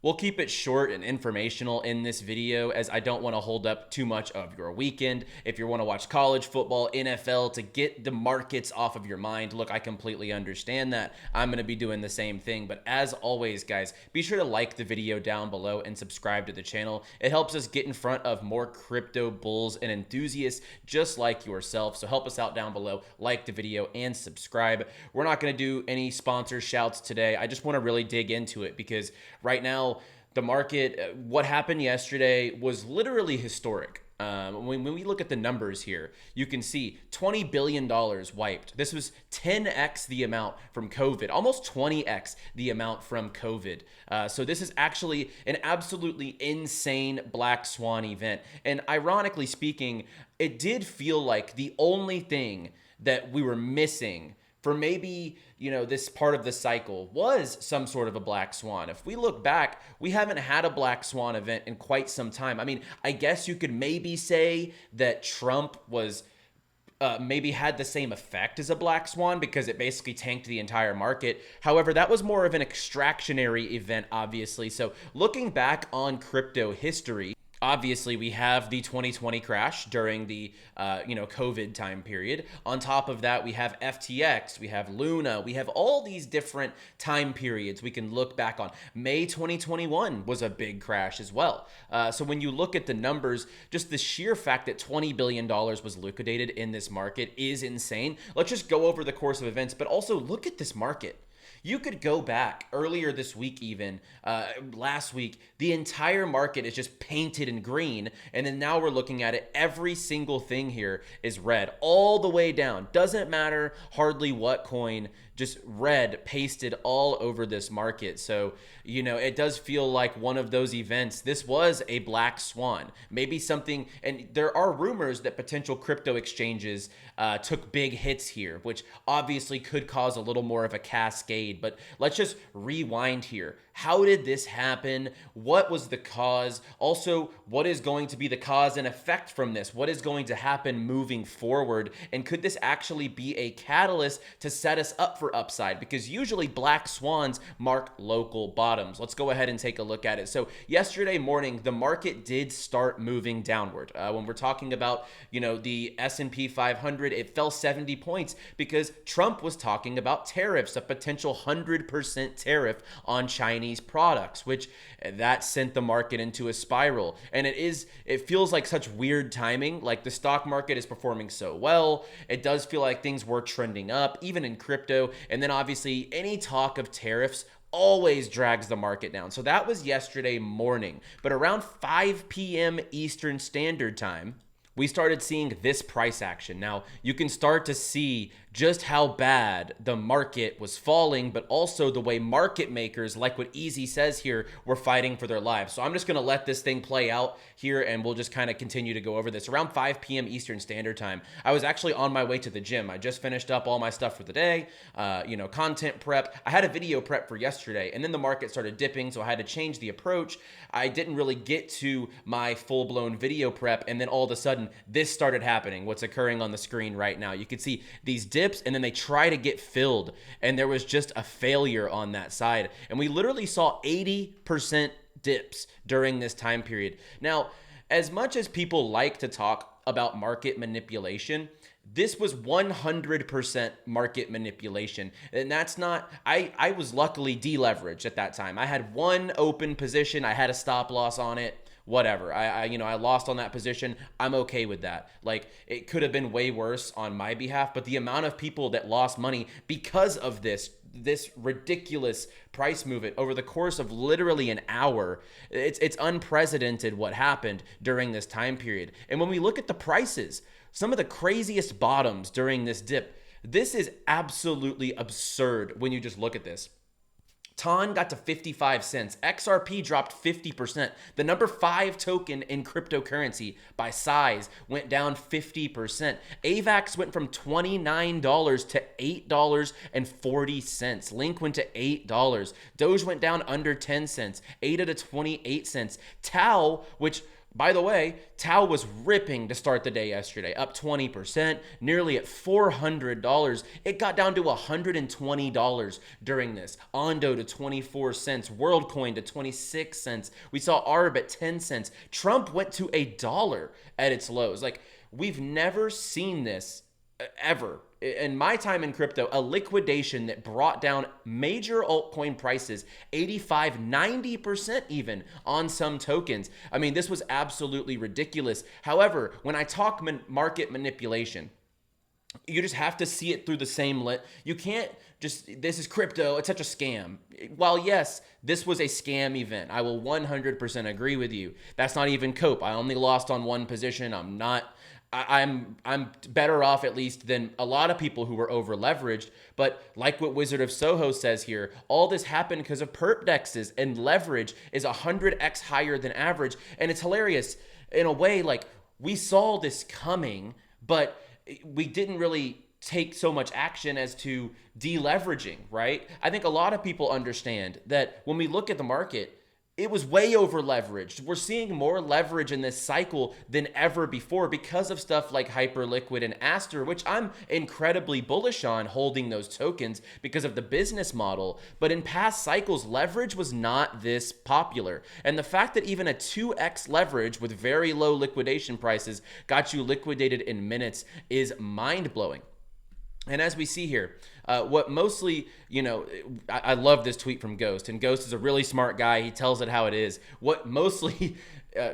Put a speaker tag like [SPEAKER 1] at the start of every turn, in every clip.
[SPEAKER 1] We'll keep it short and informational in this video as I don't want to hold up too much of your weekend. If you want to watch college football, NFL, to get the markets off of your mind, look, I completely understand that. I'm going to be doing the same thing. But as always, guys, be sure to like the video down below and subscribe to the channel. It helps us get in front of more crypto bulls and enthusiasts just like yourself. So help us out down below, like the video and subscribe. We're not going to do any sponsor shouts today. I just want to really dig into it because right now, the market, what happened yesterday was literally historic. When we look at the numbers here, you can see $20 billion wiped. This was 10x the amount from COVID, almost 20x the amount from COVID. So this is actually an absolutely insane black swan event. And ironically speaking, it did feel like the only thing that we were missing for maybe, this part of the cycle was some sort of a black swan. If we look back, we haven't had a black swan event in quite some time. I mean, I guess you could maybe say that Trump was maybe had the same effect as a black swan because it basically tanked the entire market. However, that was more of an extractionary event, obviously. So looking back on crypto history, obviously, we have the 2020 crash during the, COVID time period. On top of that, we have FTX, we have Luna, we have all these different time periods we can look back on. May 2021 was a big crash as well. So when you look at the numbers, just the sheer fact that $20 billion was liquidated in this market is insane. Let's just go over the course of events, but also look at this market. You could go back earlier this week, even last week, the entire market is just painted in green. And then now we're looking at it. Every single thing here is red all the way down. Doesn't matter hardly what coin, just red pasted all over this market. So, it does feel like one of those events. This was a black swan, maybe something. And there are rumors that potential crypto exchanges took big hits here, which obviously could cause a little more of a cascade. But let's just rewind here. How did this happen? What was the cause? Also, what is going to be the cause and effect from this? What is going to happen moving forward? And could this actually be a catalyst to set us up for upside? Because usually black swans mark local bottoms. Let's go ahead and take a look at it. So yesterday morning, the market did start moving downward. When we're talking about, the S&P 500, it fell 70 points because Trump was talking about tariffs, a potential 100% tariff on Chinese products, which that sent the market into a spiral. And it feels like such weird timing. Like the stock market is performing so well. It does feel like things were trending up, even in crypto. And then obviously any talk of tariffs always drags the market down. So that was yesterday morning. But around 5 p.m. Eastern Standard Time, we started seeing this price action. Now, you can start to see just how bad the market was falling, but also the way market makers, like what 𝗧𝗎 says here, were fighting for their lives. So I'm just going to let this thing play out here, and we'll just kind of continue to go over this. Around 5 p.m. Eastern Standard Time, I was actually on my way to the gym. I just finished up all my stuff for the day, content prep. I had a video prep for yesterday, and then the market started dipping, so I had to change the approach. I didn't really get to my full-blown video prep, and then all of a sudden, this started happening, what's occurring on the screen right now. You can see these dips, and then they try to get filled, and there was just a failure on that side. And we literally saw 80% dips during this time period. Now, as much as people like to talk about market manipulation, this was 100% market manipulation. And that's not, I was luckily deleveraged at that time. I had one open position. I had a stop loss on it. Whatever. I lost on that position. I'm okay with that. Like, it could have been way worse on my behalf, but the amount of people that lost money because of this ridiculous price movement over the course of literally an hour, it's unprecedented what happened during this time period. And when we look at the prices, some of the craziest bottoms during this dip, this is absolutely absurd when you just look at this. TON got to 55 cents. XRP dropped 50%. The number 5 token in cryptocurrency by size went down 50%. AVAX went from $29 to $8.40. Link went to $8. Doge went down under 10 cents. ADA to 28 cents. TAO, which By the way, 𝗬 was ripping to start the day yesterday, up 20%, nearly at $400. It got down to $120 during this. Ondo to 24 cents, WorldCoin to 26 cents. We saw ARB at 10 cents. Trump went to $1 at its lows. Like, we've never seen this ever. In my time in crypto, a liquidation that brought down major altcoin prices 85, 90% even on some tokens. I mean, this was absolutely ridiculous. However, when I talk market manipulation, you just have to see it through the same lens. You can't just, this is crypto, it's such a scam. While yes, this was a scam event, I will 100% agree with you. That's not even cope. I only lost on one position. I'm better off at least than a lot of people who were over leveraged. But like what Wizard of Soho says here, all this happened because of perp dexes, and leverage is 100x higher than average. And it's hilarious in a way, like, we saw this coming, but we didn't really take so much action as to deleveraging, right? I think a lot of people understand that when we look at the market, it was way over leveraged. We're seeing more leverage in this cycle than ever before because of stuff like Hyperliquid and Aster, which I'm incredibly bullish on holding those tokens because of the business model. But in past cycles, leverage was not this popular. And the fact that even a 2x leverage with very low liquidation prices got you liquidated in minutes is mind-blowing. And as we see here, what mostly, I love this tweet from Ghost, and Ghost is a really smart guy. He tells it how it is. What mostly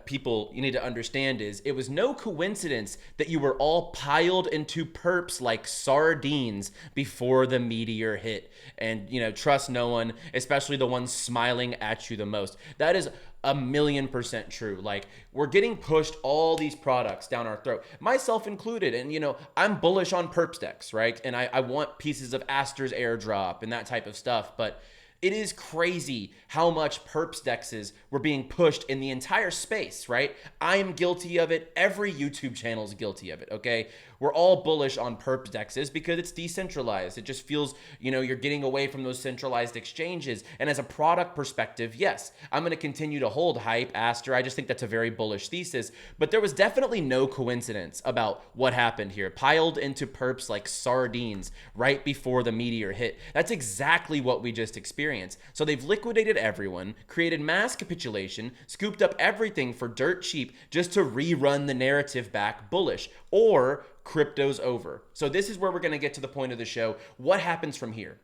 [SPEAKER 1] people you need to understand is it was no coincidence that you were all piled into perps like sardines before the meteor hit. And, trust no one, especially the ones smiling at you the most. That is 1,000,000% true. Like, we're getting pushed all these products down our throat, myself included. And, I'm bullish on perp decks, right? And I want pieces of Aster's airdrop and that type of stuff. But it is crazy how much perps dexes were being pushed in the entire space, right? I am guilty of it. Every YouTube channel is guilty of it, okay? We're all bullish on perp dexes because it's decentralized. It just feels, you're getting away from those centralized exchanges. And as a product perspective, yes, I'm going to continue to hold Hype, Aster. I just think that's a very bullish thesis. But there was definitely no coincidence about what happened here. Piled into perps like sardines right before the meteor hit. That's exactly what we just experienced. So they've liquidated everyone, created mass capitulation, scooped up everything for dirt cheap just to rerun the narrative back bullish, or crypto's over. So this is where we're going to get to the point of the show. What happens from here?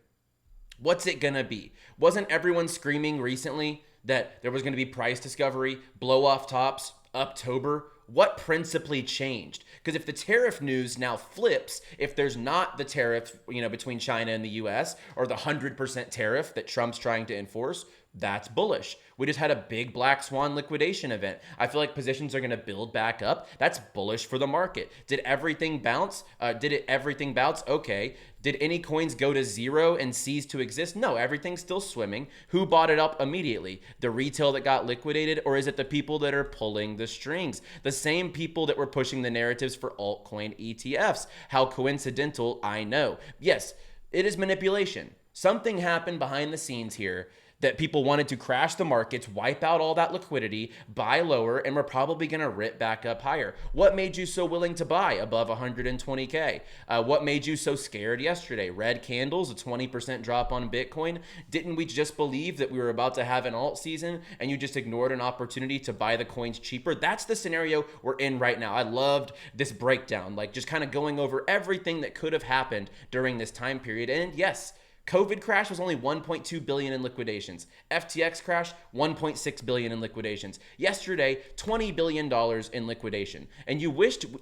[SPEAKER 1] What's it going to be? Wasn't everyone screaming recently that there was going to be price discovery, blow off tops, October? What principally changed? Because if the tariff news now flips, if there's not the tariff, between China and the US, or the 100% tariff that Trump's trying to enforce, that's bullish. We just had a big black swan liquidation event. I feel like positions are going to build back up. That's bullish for the market. Did everything bounce? Everything bounce? Okay. Did any coins go to zero and cease to exist? No, everything's still swimming. Who bought it up immediately? The retail that got liquidated, or is it the people that are pulling the strings? The same people that were pushing the narratives for altcoin ETFs. How coincidental, I know. Yes, it is manipulation. Something happened behind the scenes here that people wanted to crash the markets, wipe out all that liquidity, buy lower, and we're probably going to rip back up higher. What made you so willing to buy above 120K? What made you so scared yesterday? Red candles, a 20% drop on Bitcoin. Didn't we just believe that we were about to have an alt season and you just ignored an opportunity to buy the coins cheaper? That's the scenario we're in right now. I loved this breakdown, like just kind of going over everything that could have happened during this time period. And yes, COVID crash was only 1.2 billion in liquidations. FTX crash, 1.6 billion in liquidations. Yesterday, $20 billion in liquidation. And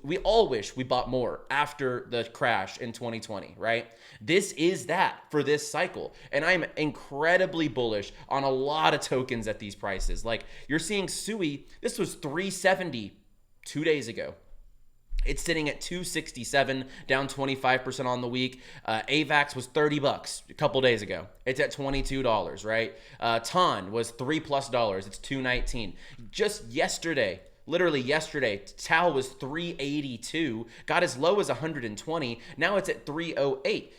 [SPEAKER 1] we all wish we bought more after the crash in 2020, right? This is that for this cycle. And I'm incredibly bullish on a lot of tokens at these prices. Like, you're seeing 𝗬𝗎, this was 370 2 days ago. It's sitting at 267, down 25% on the week. AVAX was $30 a couple days ago. It's at $22, right? TON was $3+. It's $219. Just yesterday, literally yesterday, 𝗬 was 382, got as low as 120. Now it's at 308.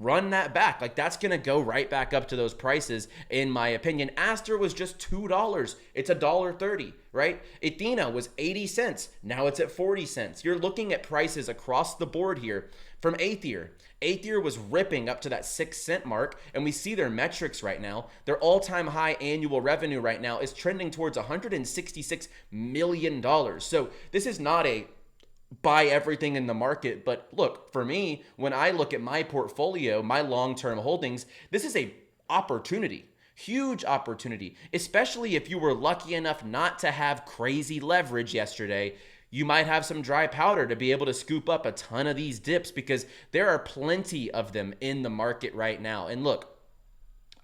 [SPEAKER 1] run that back. Like, that's going to go right back up to those prices, in my opinion. Aster was just $2. It's $1.30, right? Athena was 80 cents. Now it's at 40 cents. You're looking at prices across the board here from Aether. Aether was ripping up to that 6-cent mark, and we see their metrics right now. Their all-time high annual revenue right now is trending towards $166 million. So this is not a buy everything in the market. But look, for me, when I look at my portfolio, my long-term holdings, this is a opportunity, huge opportunity, especially if you were lucky enough not to have crazy leverage yesterday. You might have some dry powder to be able to scoop up a ton of these dips, because there are plenty of them in the market right now. And look,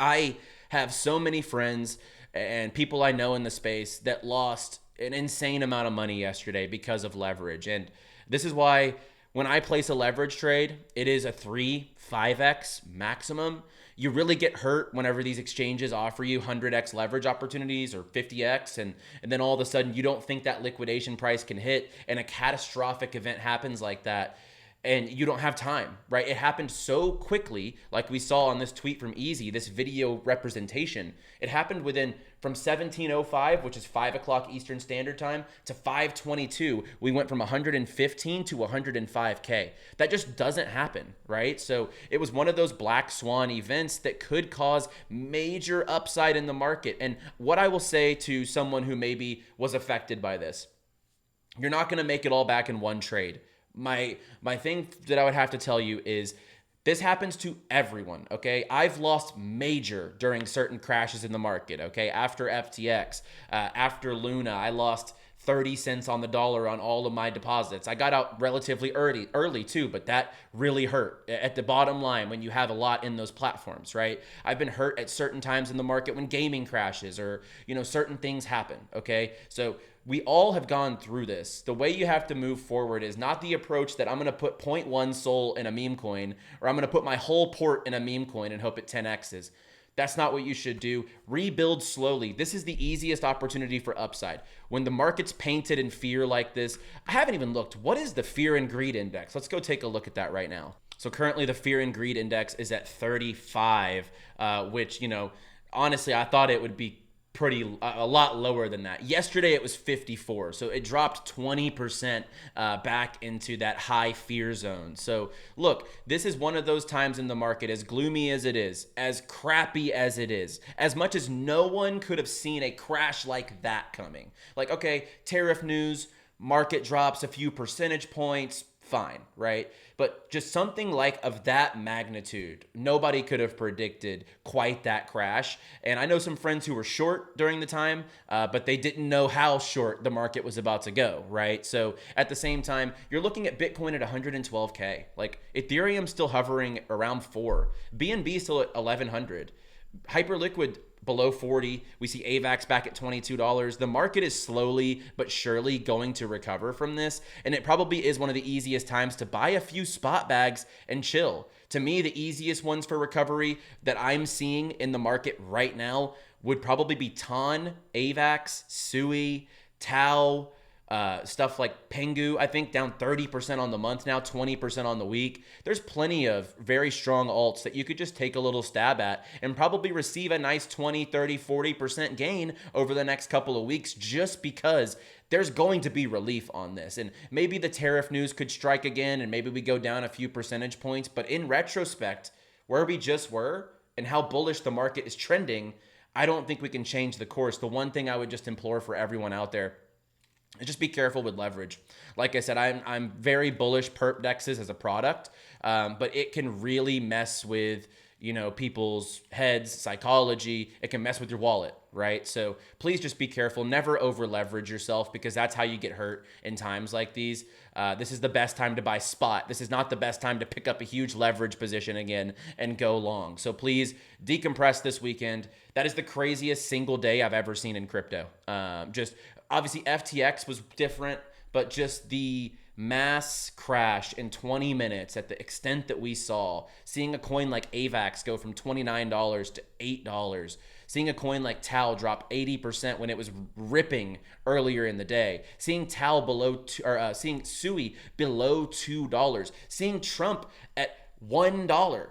[SPEAKER 1] I have so many friends and people I know in the space that lost an insane amount of money yesterday because of leverage. And this is why when I place a leverage trade, it is a 3-5x maximum. You really get hurt whenever these exchanges offer you 100x leverage opportunities or 50x, and then all of a sudden you don't think that liquidation price can hit, and a catastrophic event happens like that, and you don't have time, right? It happened so quickly, like we saw on this tweet from Easy, this video representation. It happened from 17:05, which is 5 o'clock Eastern Standard Time, to 5:22. We went from 115 to 105K. That just doesn't happen, right? So it was one of those black swan events that could cause major upside in the market. And what I will say to someone who maybe was affected by this, you're not going to make it all back in one trade. My thing that I would have to tell you is this happens to everyone, okay? I've lost major during certain crashes in the market, okay? After FTX, after Luna, I lost 30 cents on the dollar on all of my deposits. I got out relatively early too, but that really hurt at the bottom line when you have a lot in those platforms, right? I've been hurt at certain times in the market when gaming crashes or, certain things happen, okay? So we all have gone through this. The way you have to move forward is not the approach that I'm going to put 0.1 SOL in a meme coin, or I'm going to put my whole port in a meme coin and hope it 10x's. That's not what you should do. Rebuild slowly. This is the easiest opportunity for upside. When the market's painted in fear like this, I haven't even looked. What is the fear and greed index? Let's go take a look at that right now. So currently the fear and greed index is at 35, which, honestly, I thought it would be a lot lower than that. Yesterday it was 54, so it dropped 20% back into that high fear zone. So look, this is one of those times in the market, as gloomy as it is, as crappy as it is, as much as no one could have seen a crash like that coming. Like, okay, tariff news, market drops a few percentage points, fine, right? But just something like of that magnitude, nobody could have predicted quite that crash. And I know some friends who were short during the time, but they didn't know how short the market was about to go, right? So at the same time, you're looking at Bitcoin at 112K. Like, Ethereum still hovering around 4. BNB still at 1100. Hyperliquid below 40. We see AVAX back at $22. The market is slowly but surely going to recover from this, and it probably is one of the easiest times to buy a few spot bags and chill. To me, the easiest ones for recovery that I'm seeing in the market right now would probably be TON, AVAX, SUI, TAO, stuff like Pengu, I think down 30% on the month now, 20% on the week. There's plenty of very strong alts that you could just take a little stab at and probably receive a nice 20, 30, 40% gain over the next couple of weeks, just because there's going to be relief on this. And maybe the tariff news could strike again, and maybe we go down a few percentage points. But in retrospect, where we just were and how bullish the market is trending, I don't think we can change the course. The one thing I would just implore for everyone out there, just be careful with leverage. Like I said, I'm very bullish perp dexes as a product, but it can really mess with people's heads, psychology. It can mess with your wallet, right? So please just be careful. Never over leverage yourself, because that's how you get hurt in times like these. This is the best time to buy spot. This is not the best time to pick up a huge leverage position again and go long. So please decompress this weekend. That is the craziest single day I've ever seen in crypto. Obviously, FTX was different, but just the mass crash in 20 minutes at the extent that we saw, seeing a coin like AVAX go from $29 to $8, seeing a coin like TAO drop 80% when it was ripping earlier in the day, seeing TAO seeing SUI below $2, seeing Trump at $1.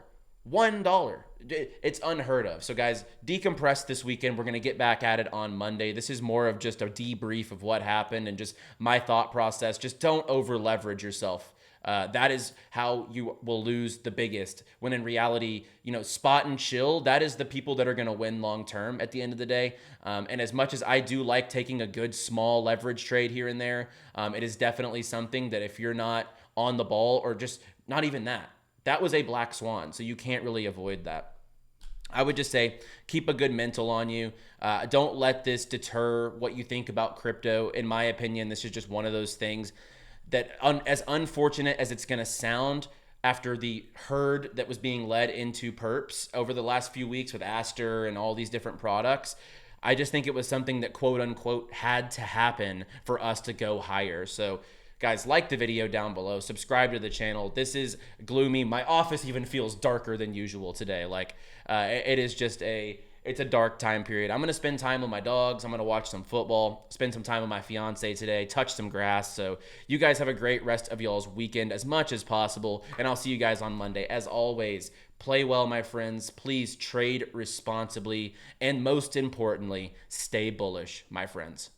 [SPEAKER 1] $1. It's unheard of. So guys, decompress this weekend. We're going to get back at it on Monday. This is more of just a debrief of what happened and just my thought process. Just don't over leverage yourself. That is how you will lose the biggest, when in reality, spot and chill, that is the people that are going to win long term at the end of the day. And as much as I do like taking a good small leverage trade here and there, it is definitely something that if you're not on the ball, or just not even that was a black swan. So you can't really avoid that. I would just say keep a good mental on you. Don't let this deter what you think about crypto. In my opinion, this is just one of those things that, as unfortunate as it's going to sound, after the herd that was being led into perps over the last few weeks with Aster and all these different products, I just think it was something that quote unquote had to happen for us to go higher. So guys, like the video down below, subscribe to the channel. This is gloomy. My office even feels darker than usual today. It is just it's a dark time period. I'm going to spend time with my dogs. I'm going to watch some football, spend some time with my fiance today, touch some grass. So you guys have a great rest of y'all's weekend as much as possible. And I'll see you guys on Monday. As always, play well, my friends. Please trade responsibly. And most importantly, stay bullish, my friends.